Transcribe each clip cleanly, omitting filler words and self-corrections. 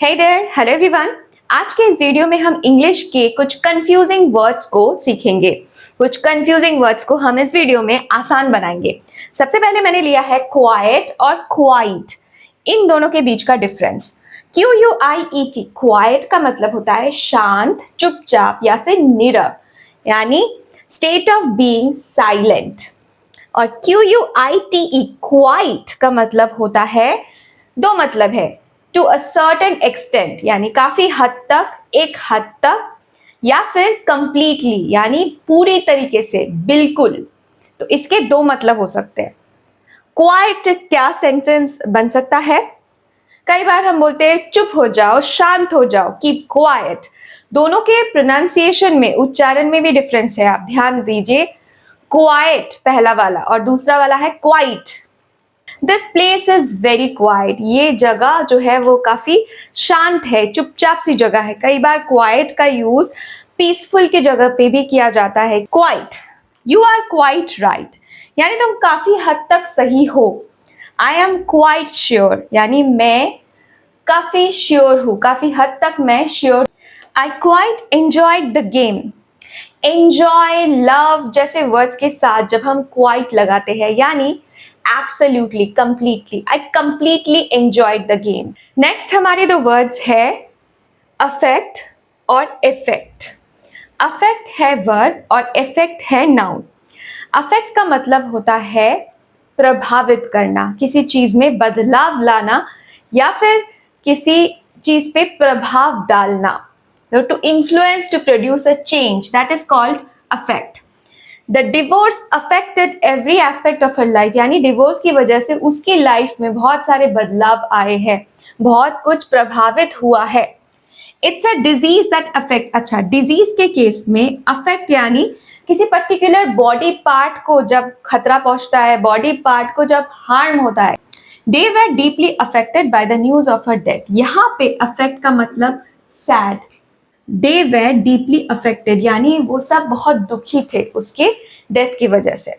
Hey there, hello everyone. आज के इस वीडियो में हम इंग्लिश के कुछ कंफ्यूजिंग वर्ड्स को सीखेंगे। कुछ कंफ्यूजिंग वर्ड्स को हम इस वीडियो में आसान बनाएंगे। सबसे पहले मैंने लिया है क्वाइट और क्वाइट, इन दोनों के बीच का डिफरेंस। QUIET, क्वाइट का मतलब होता है शांत, चुपचाप या फिर नीरव, यानी स्टेट ऑफ बीइंग साइलेंट। और QUITE, क्वाइट का मतलब होता है, दो मतलब है, टू अ सर्टेन एक्सटेंट, यानी काफी हद तक, एक हद तक, या फिर कंप्लीटली यानी पूरी तरीके से, बिल्कुल। तो इसके दो मतलब हो सकते हैं। क्वाइट क्या सेंटेंस बन सकता है? कई बार हम बोलते हैं चुप हो जाओ, शांत हो जाओ, कीप क्वाइट। दोनों के प्रोनाउंसिएशन में, उच्चारण में भी डिफरेंस है, आप ध्यान दीजिए। क्वाइट पहला वाला और दूसरा वाला है quite. This place is very quite, ये जगह जो है वो काफी शांत है, चुपचाप सी जगह है। कई बार क्वाइट का यूज पीसफुल की जगह पे भी किया जाता है। Quite, you are quite right, यानी तुम काफी हद तक सही हो। आई एम क्वाइट श्योर, यानी मैं काफी श्योर हूं, काफी हद तक मैं sure. I quite enjoyed the game. Enjoy, love जैसे वर्ड्स के साथ जब हम क्वाइट लगाते हैं, यानी absolutely, completely, I completely enjoyed the game. Next हमारे दो words है affect और effect. affect है verb और effect है noun. affect का मतलब होता है प्रभावित करना, किसी चीज में बदलाव लाना या फिर किसी चीज पे प्रभाव डालना. To influence, to produce a change, that is called affect. The divorce affected every aspect of her life, यानी डिवोर्स की वजह से उसकी लाइफ में बहुत सारे बदलाव आए हैं, बहुत कुछ प्रभावित हुआ है. It's a disease that affects. अच्छा, डिजीज के केस में अफेक्ट यानी किसी पर्टिकुलर बॉडी पार्ट को जब खतरा पहुंचता है, बॉडी पार्ट को जब हार्म होता है. They were deeply affected by the news of her death. यहाँ पे अफेक्ट का मतलब सैड. दे वर डीपली अफेक्टेड, यानी वो सब बहुत दुखी थे उसके डेथ की वजह से.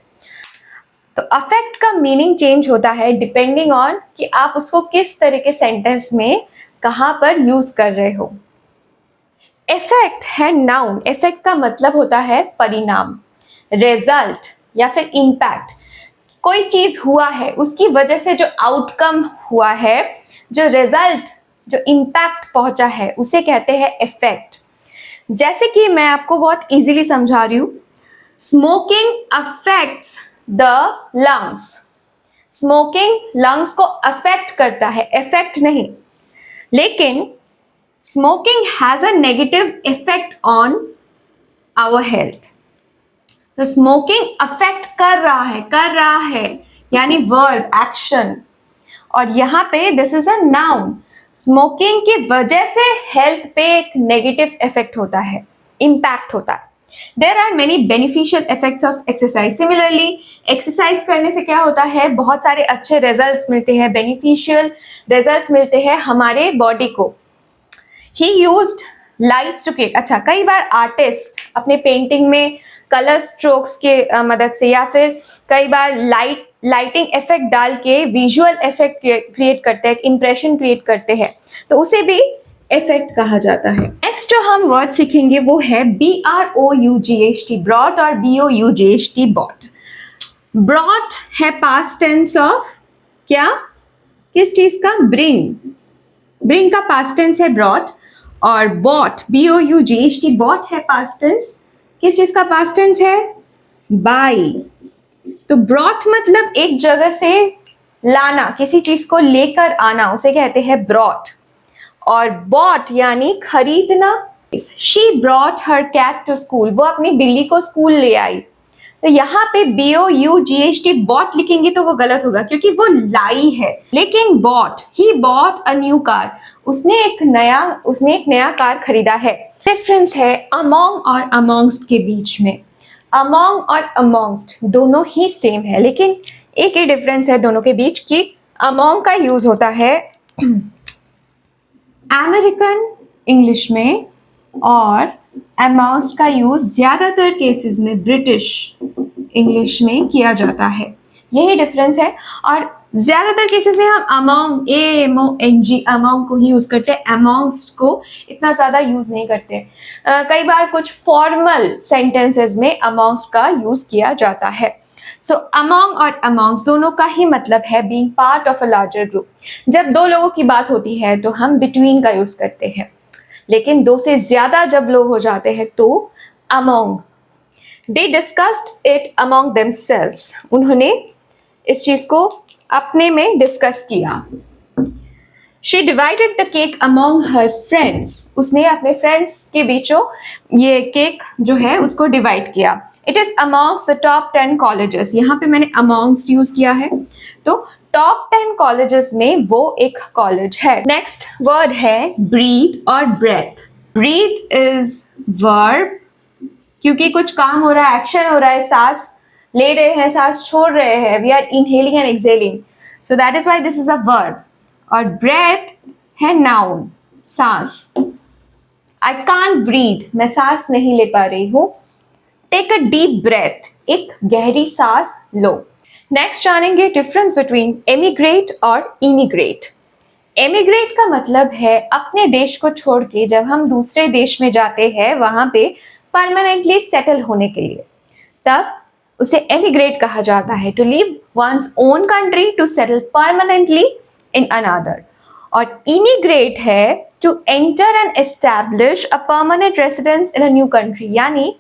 तो अफेक्ट का मीनिंग चेंज होता है डिपेंडिंग ऑन कि आप उसको किस तरह के सेंटेंस में कहां पर यूज कर रहे हो. इफेक्ट है नाउन. इफेक्ट का मतलब होता है परिणाम, रिजल्ट या फिर इम्पैक्ट. कोई चीज हुआ है, उसकी वजह से जो आउटकम हुआ है, जो रिजल्ट, जो इम्पैक्ट पहुंचा है, उसे कहते हैं इफेक्ट. जैसे कि मैं आपको बहुत इजीली समझा रही हूं, smoking affects the lungs. Smoking lungs को अफेक्ट करता है, इफेक्ट नहीं. लेकिन smoking has a negative effect on our health. तो स्मोकिंग अफेक्ट कर रहा है यानी वर्ड, एक्शन. और यहां पे this is a noun. Smoking की वजह से हेल्थ पे एक नेगेटिव इफेक्ट होता है, इम्पैक्ट होता है. There are many beneficial effects of exercise. Similarly exercise करने से क्या होता है, बहुत सारे अच्छे रिजल्ट्स मिलते हैं, बेनिफिशियल रिजल्ट्स मिलते हैं हमारे बॉडी को. He used lights to create. अच्छा, कई बार आर्टिस्ट अपने पेंटिंग में कलर स्ट्रोक्स के मदद से या फिर कई बार लाइटिंग इफेक्ट डाल के विजुअल इफेक्ट क्रिएट करते हैं, इंप्रेशन क्रिएट करते हैं, तो उसे भी इफेक्ट कहा जाता है. नेक्स्ट जो हम वर्ड सीखेंगे वो है BROUGHT, ब्रॉट, और BOUGHT, बॉट. ब्रॉट है पास्ट टेंस ऑफ क्या, किस चीज का, ब्रिंग. ब्रिंग का पास्ट टेंस है ब्रॉट. और बॉट, BOUGHT, बॉट है पास्ट टेंस, किस चीज का पास्ट टेंस है, बाई. तो ब्रॉट मतलब एक जगह से लाना, किसी चीज को लेकर आना, उसे कहते हैं ब्रॉट. और बॉट यानी खरीदना. She brought her cat to school, वो अपनी बिल्ली को स्कूल ले आई. तो यहाँ पे BOUGHT बॉट लिखेंगे तो वो गलत होगा क्योंकि वो लाई है. लेकिन bought, he bought a new car, उसने एक नया कार खरीदा है. डिफरेंस है अमोंग और अमोंग्स्ट के बीच में. अमोंग और अमोंग्स्ट दोनों ही सेम है, लेकिन एक ही डिफरेंस है दोनों के बीच कि अमोंग का यूज होता है अमेरिकन इंग्लिश में और अमोंग्स्ट का यूज ज्यादातर केसेस में ब्रिटिश इंग्लिश में किया जाता है. यही डिफरेंस है. और ज्यादातर केसेस में हम among AMONG among को ही यूज करते हैं, amongst को इतना ज्यादा यूज नहीं करते। कई बार कुछ फॉर्मल सेंटेंसेस में amongst का यूज किया जाता है। सो among और amongst दोनों का ही मतलब है being part of a larger group। जब दो लोगों की बात होती है तो हम between का यूज करते हैं, लेकिन दो से ज्यादा जब लोग हो जाते हैं तो among। They discussed it among themselves। उन्होंने इस चीज को अपने में डिस्कस किया। She divided the cake among her friends। उसने अपने फ्रेंड्स के बीचों ये केक जो है उसको डिवाइड किया। It is amongst the top 10 colleges। यहाँ पे मैंने amongst यूज किया है, तो टॉप 10 कॉलेजेस में वो एक कॉलेज है। नेक्स्ट वर्ड है breathe और breath। breathe is verb, क्योंकि कुछ काम हो रहा है, एक्शन हो रहा है, सांस ले रहे हैं, सांस छोड़ रहे हैं, we are inhaling and exhaling, so that is why this is a verb. और ब्रेथ है नाउन, सांस। आई कांट ब्रीथ, मैं सांस नहीं ले पा रही हूँ। टेक अ डीप ब्रेथ, एक गहरी सांस लो। नेक्स्ट जानेंगे डिफरेंस बिटवीन एमिग्रेट और इमिग्रेट। एमिग्रेट का मतलब है अपने देश को छोड़ के जब हम दूसरे देश में जाते हैं वहां पे परमानेंटली सेटल होने के लिए, तब उसे एमिग्रेट कहा जाता है। To leave one's own country to settle permanently in another. और इमिग्रेट है to enter and establish a permanent residence in a new country, यानी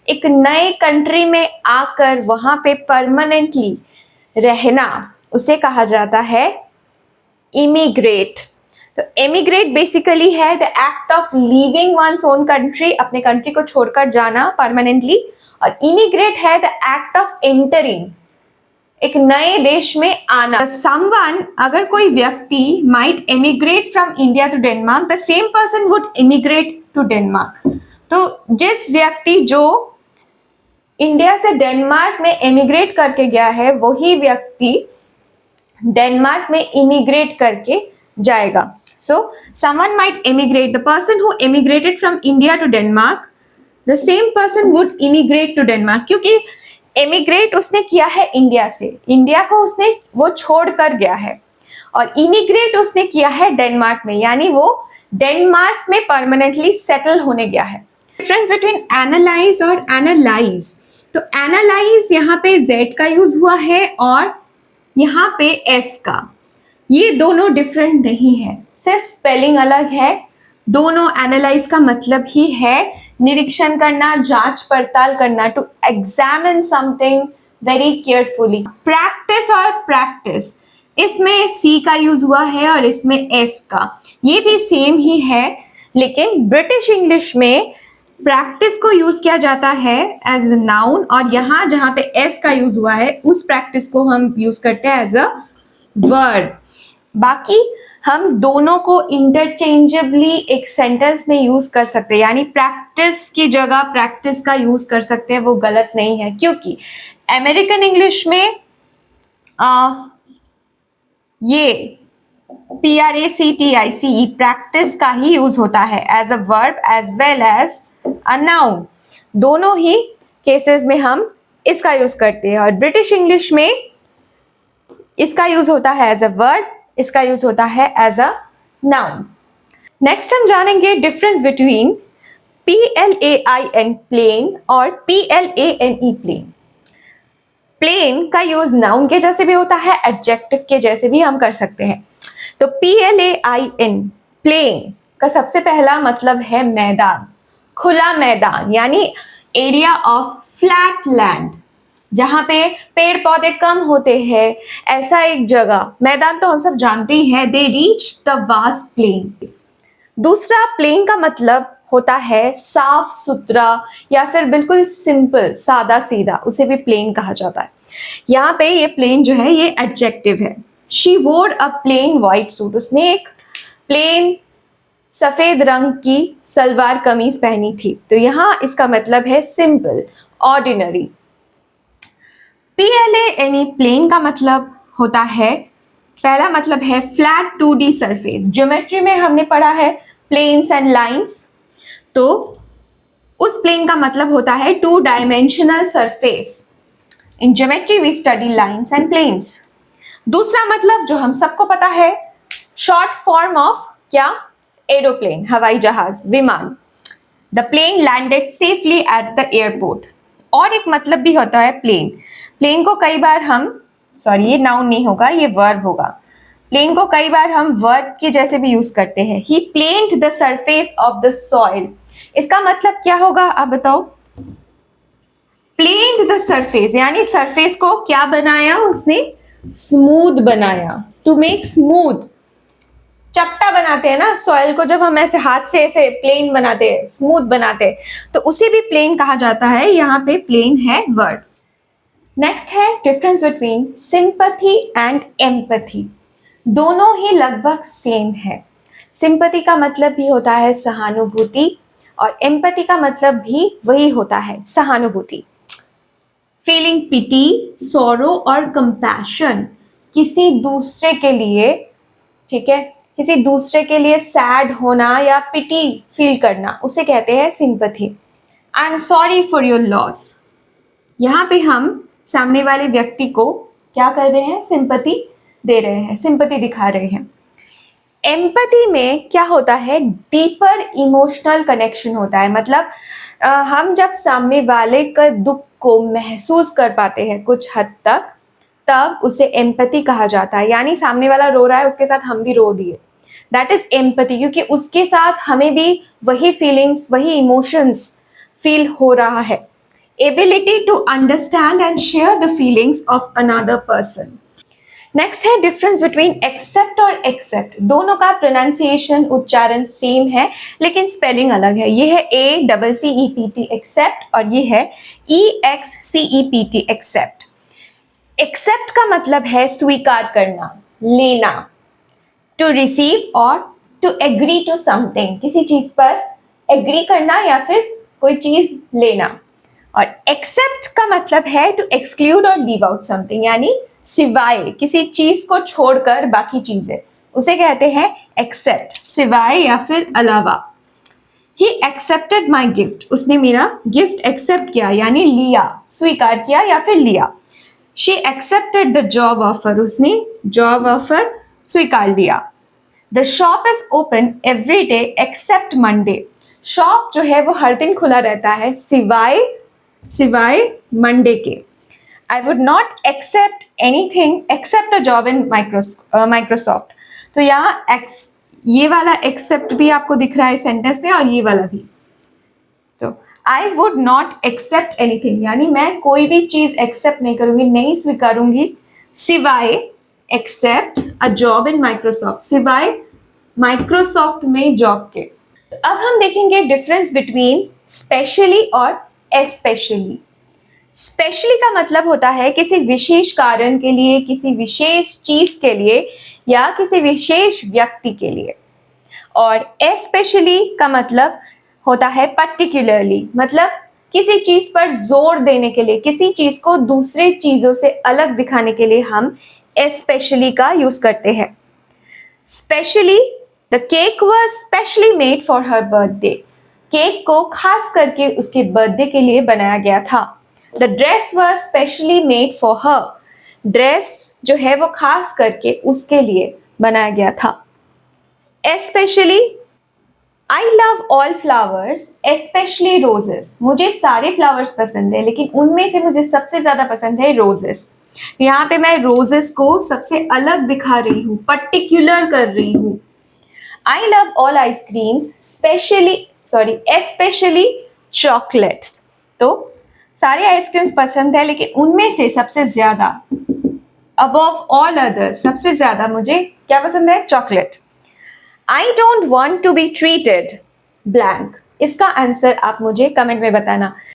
एक नए कंट्री में आकर वहां पे परमानेंटली रहना, उसे कहा जाता है इमिग्रेट। तो एमिग्रेट बेसिकली है the act of leaving once own country, अपने कंट्री को छोड़कर जाना परमानेंटली। और इमिग्रेट है द एक्ट ऑफ एंटरिंग, एक नए देश में आना। समवन, अगर कोई व्यक्ति might emigrate from India to Denmark, the same person would immigrate to Denmark. तो जिस व्यक्ति जो इंडिया से डेनमार्क में एमिग्रेट करके गया है, वही व्यक्ति डेनमार्क में इमिग्रेट करके जाएगा। So someone might emigrate, the person who emigrated from India to Denmark, the same person would immigrate to Denmark. क्योंकि एमिग्रेट उसने किया है इंडिया से, इंडिया को उसने वो छोड़ कर गया है, और इमिग्रेट उसने किया है डेनमार्क में, यानी वो डेनमार्क में परमानेंटली सेटल होने गया है। डिफरेंस बिटवीन एनालाइज और एनालाइज। तो एनालाइज यहाँ पे जेड का यूज हुआ है और यहाँ पे एस का। ये दोनों डिफरेंट नहीं है, सिर्फ स्पेलिंग अलग है। दोनों एनालाइज का मतलब ही है निरीक्षण करना, जांच पड़ताल करना, to examine something very carefully. Practice और प्रैक्टिस, इसमें सी का यूज हुआ है और इसमें एस का, ये भी सेम ही है, लेकिन ब्रिटिश इंग्लिश में प्रैक्टिस को यूज किया जाता है एज अ नाउन, और यहाँ जहाँ पे एस का यूज हुआ है उस प्रैक्टिस को हम यूज करते हैं एज अ वर्ड। बाकी हम दोनों को इंटरचेंजेबली एक सेंटेंस में यूज कर सकते हैं, यानी प्रैक्टिस की जगह प्रैक्टिस का यूज कर सकते हैं, वो गलत नहीं है। क्योंकि अमेरिकन इंग्लिश में ये PRACTICE प्रैक्टिस का ही यूज होता है as a verb as well as a noun. दोनों ही केसेस में हम इसका यूज करते हैं, और ब्रिटिश इंग्लिश में इसका यूज होता है एज अ वर्ड, इसका यूज होता है एज अ नाउन। नेक्स्ट हम जानेंगे डिफरेंस बिटवीन PLAIN प्लेन और PLANE प्लेन। प्लेन का यूज नाउन के जैसे भी होता है, एडजेक्टिव के जैसे भी हम कर सकते हैं। तो PLAIN प्लेन का सबसे पहला मतलब है मैदान, खुला मैदान, यानी एरिया ऑफ फ्लैट लैंड, जहां पे पेड़ पौधे कम होते हैं, ऐसा एक जगह। मैदान तो हम सब जानते ही हैं, they reach the vast plain. दूसरा, प्लेन का मतलब होता है साफ सुथरा या फिर बिल्कुल सिंपल, सादा सीधा, उसे भी प्लेन कहा जाता है। यहाँ पे ये प्लेन जो है ये एडजेक्टिव है। शी वोर अ प्लेन व्हाइट सूट, उसने एक प्लेन सफेद रंग की सलवार कमीज पहनी थी। तो यहाँ इसका मतलब है सिंपल, ऑर्डिनरी। PLANE प्लेन का मतलब होता है, पहला मतलब है फ्लैट 2D सरफेस। ज्योमेट्री में हमने पढ़ा है प्लेन्स एंड लाइंस, तो उस प्लेन का मतलब होता है 2 dimensional surface. In geometry we study lines and planes. दूसरा मतलब जो हम सबको पता है, शॉर्ट फॉर्म ऑफ क्या, एरोप्लेन, हवाई जहाज, विमान। The plane landed safely at the airport. और एक मतलब भी होता है प्लेन। प्लेन को कई बार हम, सॉरी ये नाउन नहीं होगा, ये वर्ब होगा। प्लेन को कई बार हम वर्ब के जैसे भी यूज करते हैं। He planned the surface of the soil. इसका मतलब क्या होगा आप बताओ? प्लेन्ड द सरफेस यानी सरफेस को क्या बनाया उसने? स्मूथ बनाया। टू मेक स्मूथ, चपटा बनाते हैं ना सॉइल को, जब हम ऐसे हाथ से ऐसे प्लेन बनाते हैं, स्मूथ बनाते हैं, तो उसे भी प्लेन कहा जाता है। यहाँ पे प्लेन है वर्ड। नेक्स्ट है difference between sympathy and empathy. दोनों ही लगभग सेम है। सिंपैथी का मतलब भी होता है सहानुभूति और एम्पैथी का मतलब भी वही होता है, सहानुभूति। फीलिंग पिटी, सोरो और कंपैशन, किसी दूसरे के लिए, ठीक है, किसी दूसरे के लिए सैड होना या पिटी फील करना, उसे कहते हैं sympathy. I am sorry for your loss. यहाँ पे हम सामने वाले व्यक्ति को क्या कर रहे हैं? सिंपैथी दे रहे हैं, सिंपैथी दिखा रहे हैं। एम्पैथी में क्या होता है? डीपर इमोशनल कनेक्शन होता है। मतलब हम जब सामने वाले का दुख को महसूस कर पाते हैं कुछ हद तक, तब उसे एम्पैथी कहा जाता है। यानी सामने वाला रो रहा है, उसके साथ हम भी रो दिए, दैट इज एम्पैथी, क्योंकि उसके साथ हमें भी वही फीलिंग्स, वही इमोशंस फील हो रहा है। Ability to understand and share the feelings of another person. Next है डिफरेंस बिटवीन एक्सेप्ट और एक्सेप्ट। दोनों का प्रोनाउंसिएशन, उच्चारण सेम है लेकिन स्पेलिंग अलग है। ये है ACCEPT एक्सेप्ट और ये है EXCEPT एक्सेप्ट। एक्सेप्ट का मतलब है स्वीकार करना, लेना। टू रिसीव और टू एग्री टू समथिंग, किसी चीज पर एग्री करना या फिर कोई चीज लेना। और एक्सेप्ट का मतलब है टू एक्सक्लूड और लीव आउट समथिंग, यानी सिवाय, किसी चीज को छोड़कर बाकी चीजें, उसे कहते हैं एक्सेप्ट, सिवाय या फिर अलावा। ही एक्सेप्टेड माई गिफ्ट, उसने मेरा गिफ्ट एक्सेप्ट किया यानी लिया, स्वीकार किया या फिर लिया। She accepted the job offer, उसने जॉब ऑफर स्वीकार लिया। The shop is open every day except Monday. Shop जो है वो हर दिन खुला रहता है सिवाय मंडे के। I would not accept anything except a job in Microsoft। तो यहाँ ये वाला एक्सेप्ट भी आपको दिख रहा है सेंटेंस में और ये वाला भी। तो I would not accept anything यानी मैं कोई भी चीज एक्सेप्ट नहीं करूंगी, नहीं स्वीकारूंगी, सिवाय except a job in Microsoft, सिवाय माइक्रोसॉफ्ट में जॉब के। तो अब हम देखेंगे डिफरेंस बिटवीन स्पेशली और एस्पेशली। स्पेशली का मतलब होता है किसी विशेष कारण के लिए, किसी विशेष चीज के लिए या किसी विशेष व्यक्ति के लिए। और एस्पेशली का मतलब होता है पर्टिकुलरली, मतलब किसी चीज पर जोर देने के लिए, किसी चीज को दूसरे चीजों से अलग दिखाने के लिए हम एस्पेशली का यूज करते हैं। Specially, the cake was specially made for her birthday. Cake को खास करके उसके बर्थडे के लिए बनाया गया था। The dress was specially made for her. Dress जो है वो खास करके उसके लिए बनाया गया था। Especially, I love all flowers especially roses. मुझे सारे फ्लावर्स पसंद है लेकिन उनमें से मुझे सबसे ज्यादा पसंद है रोजेस। यहाँ पे मैं रोजेस को सबसे अलग दिखा रही हूँ, पर्टिकुलर कर रही हूँ। I love all ice creams especially chocolates. तो सारे आइसक्रीम्स पसंद है लेकिन उनमें से सबसे ज्यादा, अबव ऑल अदर्स, सबसे ज्यादा मुझे क्या पसंद है? Chocolate. I don't want to be treated blank. इसका आंसर आप मुझे कमेंट में बताना।